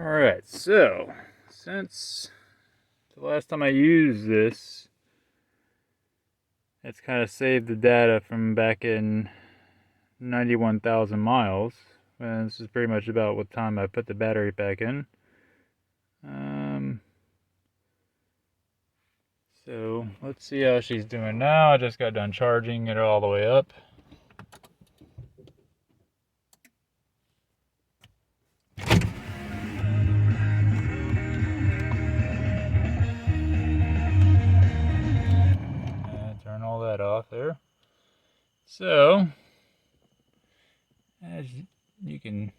Alright, so since the last time I used this, it's kind of saved the data from back in 91,000 miles. And this is pretty much about what time I put the battery back in. So let's see how she's doing now. I just got done charging it all the way up. Turn all that off there. So, as you can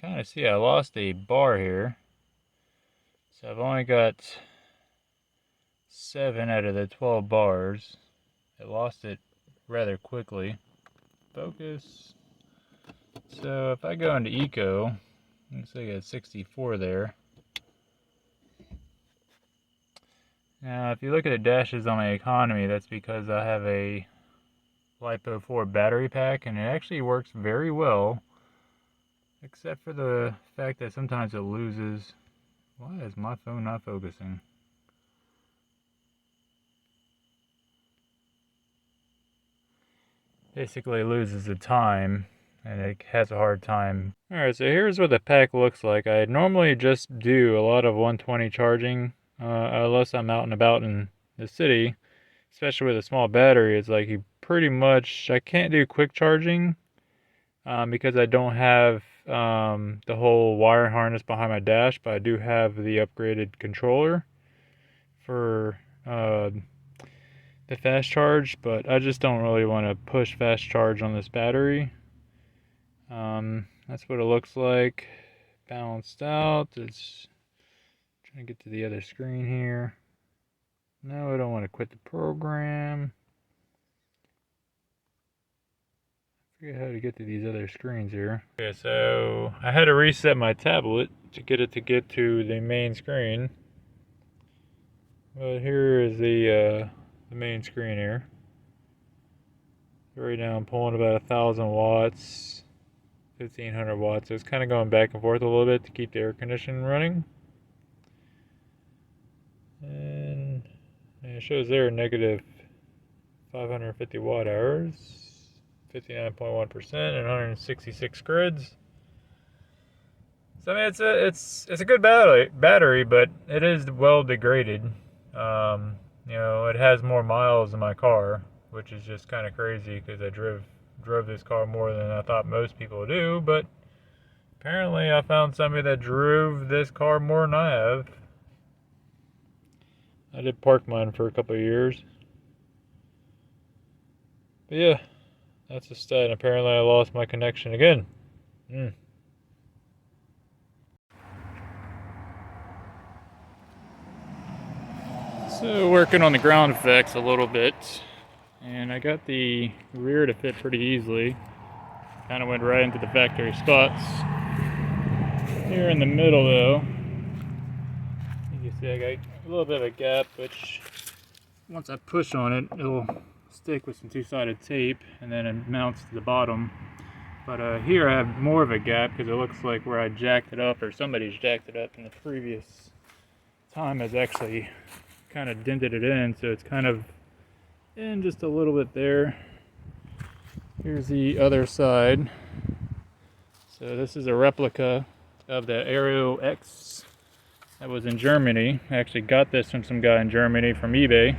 kind of see, I lost a bar here. So I've only got 7 out of the 12 bars. I lost it rather quickly. Focus. So if I go into Eco, looks like I got 64 there. Now if you look at the dashes on my economy, that's because I have a LiPo 4 battery pack, and it actually works very well, except for the fact that sometimes it loses. Why is my phone not focusing? Basically loses the time, and it has a hard time. Alright, so here's what the pack looks like. I normally just do a lot of 120 charging, unless I'm out and about in the city, especially with a small battery. It's like you pretty much, I can't do quick charging because I don't have the whole wire harness behind my dash, but I do have the upgraded controller for the fast charge, but I just don't really want to push fast charge on this battery. That's what it looks like. Balanced out. It's trying to get to the other screen here. No, I don't want to quit the program. I forget how to get to these other screens here. Okay, so I had to reset my tablet to get it to the main screen. But here is the main screen here. Right now I'm pulling about 1,000 watts, 1,500 watts. So it's kind of going back and forth a little bit to keep the air conditioning running. And it shows there negative 550 watt hours, 59.1%, and 166 grids. So I mean, it's a good battery, but it is well degraded. You know, it has more miles than my car, which is just kind of crazy because I drove this car more than I thought most people do. But apparently, I found somebody that drove this car more than I have. I did park mine for a couple of years. But yeah, that's a stat. Apparently, I lost my connection again. So working on the ground effects a little bit, and I got the rear to fit pretty easily. Kind of went right into the factory spots. Here in the middle though, you can see I got a little bit of a gap, which once I push on it, it'll stick with some two-sided tape, and then it mounts to the bottom. But here I have more of a gap because it looks like where I jacked it up, or somebody's jacked it up in the previous time, has actually kind of dented it in, so it's kind of in just a little bit there. Here's the other side. So this is a replica of the Aero X that was in Germany. I actually got this from some guy in Germany from eBay.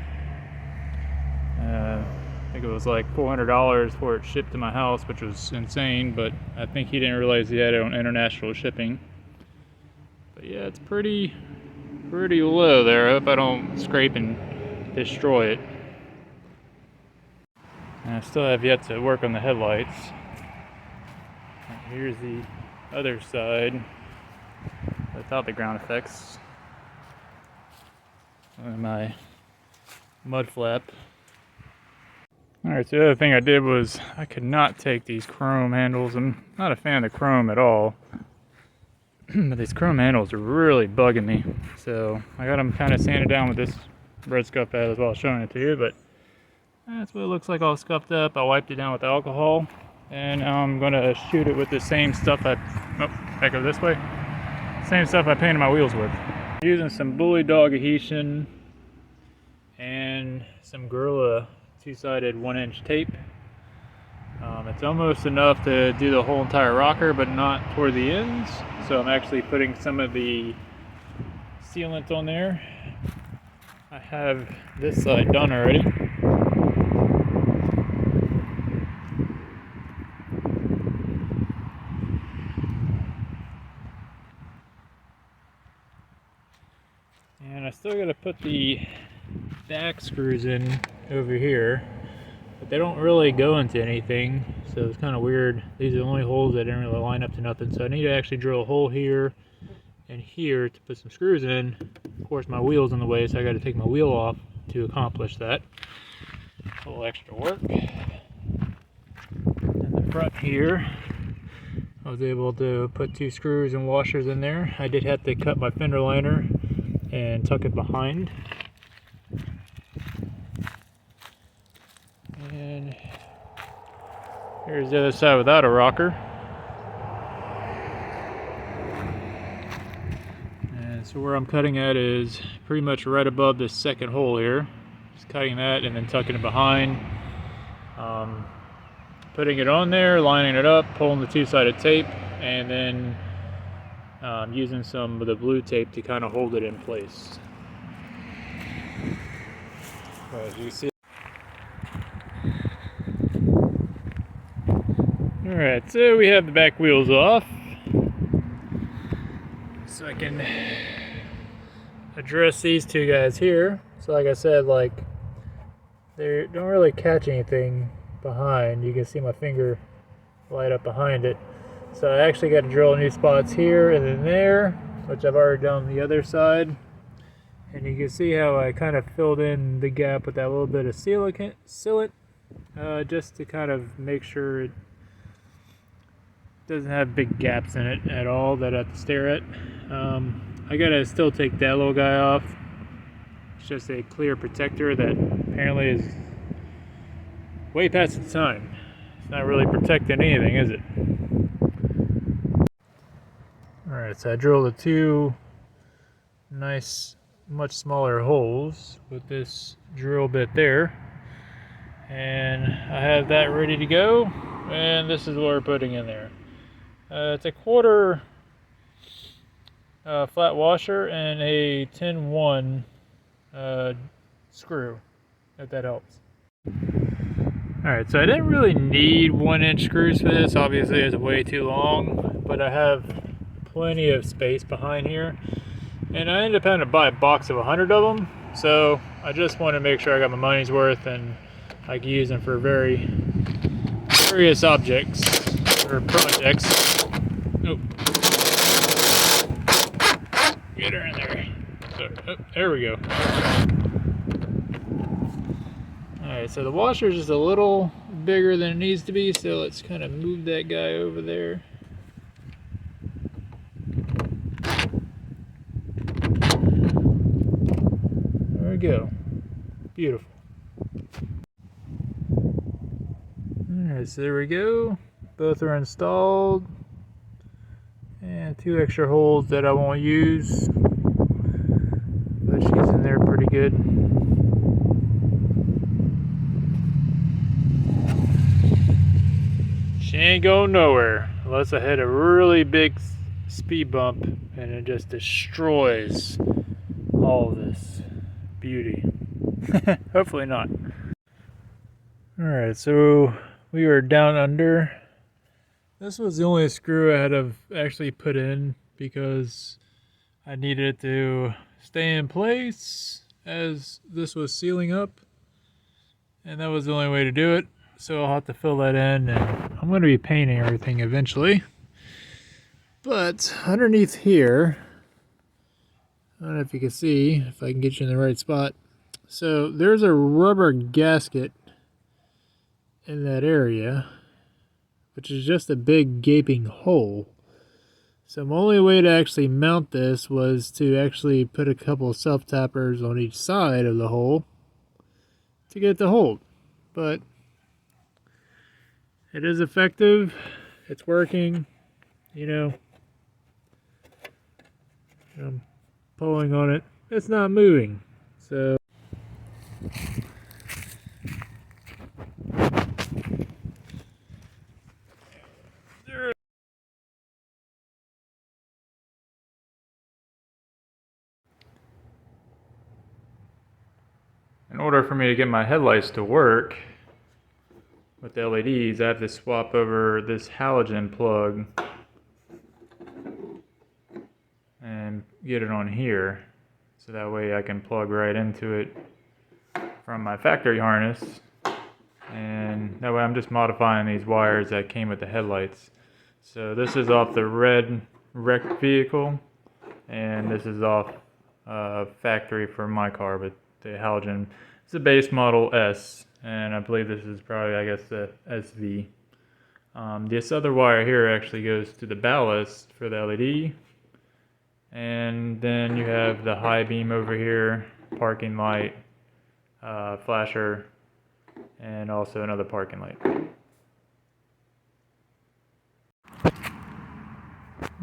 I think it was like $400 for it shipped to my house, which was insane, but I think he didn't realize he had it on international shipping. But yeah, it's pretty low there. I hope I don't scrape and destroy it. And I still have yet to work on the headlights. And here's the other side without the ground effects. And my mud flap. Alright, so the other thing I did was I could not take these chrome handles. I'm not a fan of the chrome at all. But these chrome handles are really bugging me. So I got them kind of sanded down with this red scuff pad as well, showing it to you. But that's what it looks like, all scuffed up. I wiped it down with alcohol. And I'm going to shoot it with the same stuff back over this way. Same stuff I painted my wheels with. Using some Bully Dog adhesion and some Gorilla two-sided 1-inch tape. It's almost enough to do the whole entire rocker, but not toward the ends. So I'm actually putting some of the sealant on there. I have this side done already. And I still got to put the back screws in over here, but they don't really go into anything, so it's kind of weird. These are the only holes that didn't really line up to nothing, so I need to actually drill a hole here and here to put some screws in. Of course, my wheel's in the way, so I got to take my wheel off to accomplish that. A little extra work. In the front here, I was able to put 2 screws and washers in there. I did have to cut my fender liner and tuck it behind. And here's the other side without a rocker. And so where I'm cutting at is pretty much right above this second hole here. Just cutting that and then tucking it behind. Putting it on there, lining it up, pulling the 2-sided tape, and then using some of the blue tape to kind of hold it in place. As you see. Alright, so we have the back wheels off. So I can address these 2 guys here. So like I said, like, they don't really catch anything behind. You can see my finger light up behind it. So I actually got to drill new spots here and then there, which I've already done on the other side. And you can see how I kind of filled in the gap with that little bit of sealant, just to kind of make sure it doesn't have big gaps in it at all that I have to stare at. I gotta still take that little guy off. It's just a clear protector that apparently is way past its time. It's not really protecting anything, is it? Alright, so I drilled the 2 nice, much smaller holes with this drill bit there. And I have that ready to go. And this is what we're putting in there. It's a 1/4 flat washer and a 10-1 screw, if that helps. Alright, so I didn't really need 1-inch screws for this. Obviously it's way too long, but I have plenty of space behind here. And I ended up having to buy a box of 100 of them, so I just want to make sure I got my money's worth and I can use them for various objects or projects. Oh. Get her in there. So, oh, there we go. Alright, so the washer is just a little bigger than it needs to be, so let's kind of move that guy over there. There we go. Beautiful. Alright, so there we go. Both are installed. And 2 extra holes that I won't use. But she's in there pretty good. She ain't going nowhere unless I hit a really big speed bump and it just destroys all of this beauty. Hopefully not. Alright, so we are down under. This was the only screw I had to actually put in because I needed it to stay in place as this was sealing up. And that was the only way to do it. So I'll have to fill that in, and I'm going to be painting everything eventually. But underneath here, I don't know if you can see, if I can get you in the right spot. So there's a rubber gasket in that area, which is just a big gaping hole. So my only way to actually mount this was to actually put a couple of self-tappers on each side of the hole to get it to hold. But it is effective, it's working, you know. I'm pulling on it. It's not moving. So in order for me to get my headlights to work with the LEDs, I have to swap over this halogen plug and get it on here. So that way I can plug right into it from my factory harness. And that way I'm just modifying these wires that came with the headlights. So this is off the red wrecked vehicle, and this is off factory for my car, but the halogen. It's a base model S, and I believe this is probably, I guess, the SV. This other wire here actually goes to the ballast for the LED, and then you have the high beam over here, parking light, flasher, and also another parking light.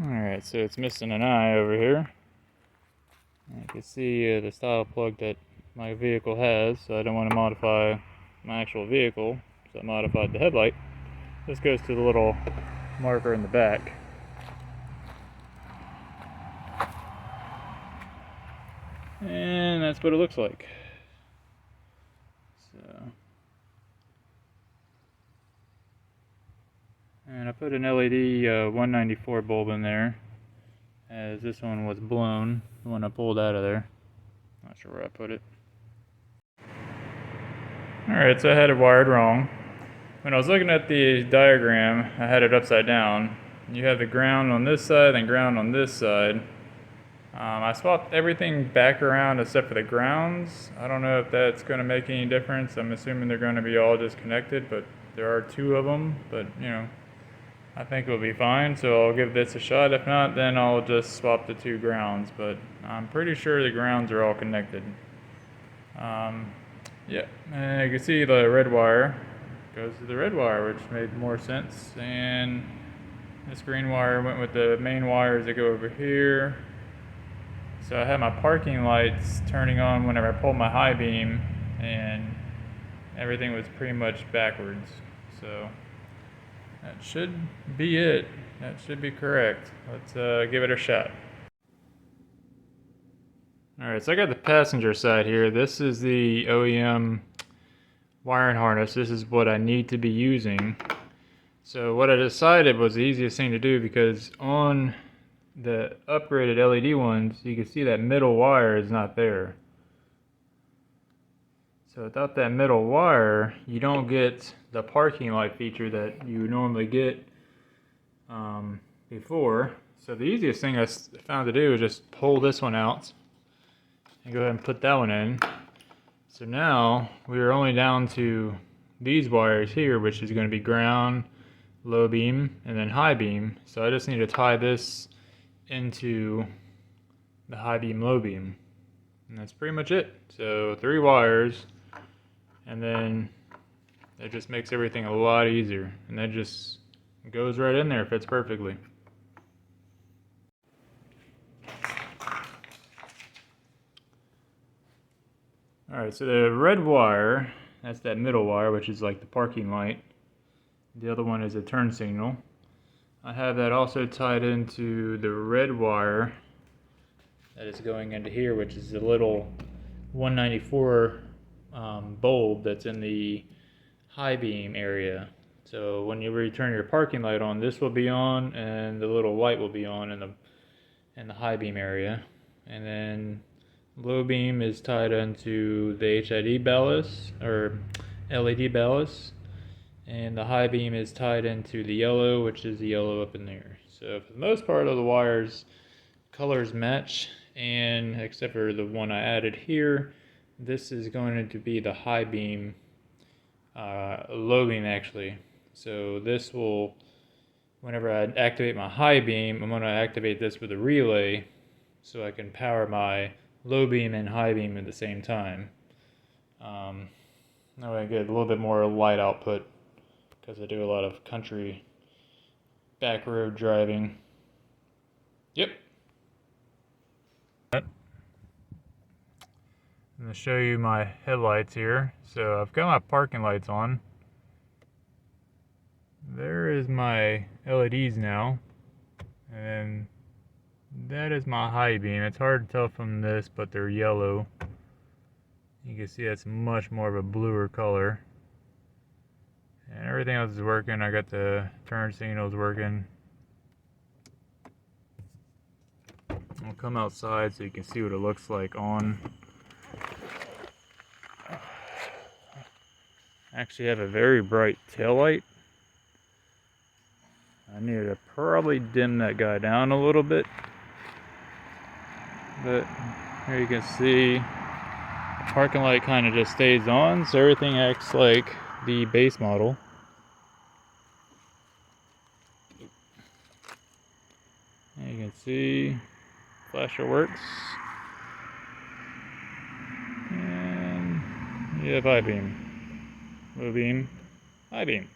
Alright, so it's missing an eye over here. You can see the style plug that my vehicle has, so I don't want to modify my actual vehicle, so I modified the headlight. This goes to the little marker in the back. And that's what it looks like. So, and I put an LED 194 bulb in there, as this one was blown, the one I pulled out of there. Not sure where I put it. Alright, so I had it wired wrong. When I was looking at the diagram, I had it upside down. You have the ground on this side and ground on this side. I swapped everything back around except for the grounds. I don't know if that's going to make any difference. I'm assuming they're going to be all disconnected, but there are two of them. But, you know, I think it'll be fine, so I'll give this a shot. If not, then I'll just swap the two grounds, but I'm pretty sure the grounds are all connected. Yeah, and you can see the red wire goes to the red wire, which made more sense, and this green wire went with the main wires that go over here. So I had my parking lights turning on whenever I pulled my high beam, and everything was pretty much backwards. So that should be it. That should be correct. Let's give it a shot. Alright, so I got the passenger side here. This is the OEM wiring harness. This is what I need to be using. So what I decided was the easiest thing to do, because on the upgraded LED ones, you can see that middle wire is not there. So without that middle wire, you don't get the parking light feature that you normally get before. So the easiest thing I found to do is just pull this one out and go ahead and put that one in. So now we are only down to these wires here, which is going to be ground, low beam, and then high beam. So I just need to tie this into the high beam, low beam, and that's pretty much it. So 3 wires, and then it just makes everything a lot easier, and that just goes right in there, fits perfectly. Alright, so the red wire, that's that middle wire, which is like the parking light. The other one is a turn signal. I have that also tied into the red wire that is going into here, which is the little 194 bulb that's in the high beam area. So when you return your parking light on, this will be on, and the little light will be on in the high beam area. And then low beam is tied into the HID ballast, or LED ballast, and the high beam is tied into the yellow, which is the yellow up in there. So for the most part of the wires, colors match, and except for the one I added here, this is going to be the high beam, low beam actually. So this will, whenever I activate my high beam, I'm going to activate this with a relay so I can power my low beam and high beam at the same time. That way I get a little bit more light output, because I do a lot of country back road driving. Yep. I'm going to show you my headlights here. So I've got my parking lights on. There is my LEDs now. And that is my high beam. It's hard to tell from this, but they're yellow. You can see that's much more of a bluer color. And everything else is working. I got the turn signals working. I'll come outside so you can see what it looks like on. Actually have a very bright tail light. I need to probably dim that guy down a little bit. But here you can see the parking light kind of just stays on, so everything acts like the base model. And you can see flasher works. And you have high beam, low beam, high beam.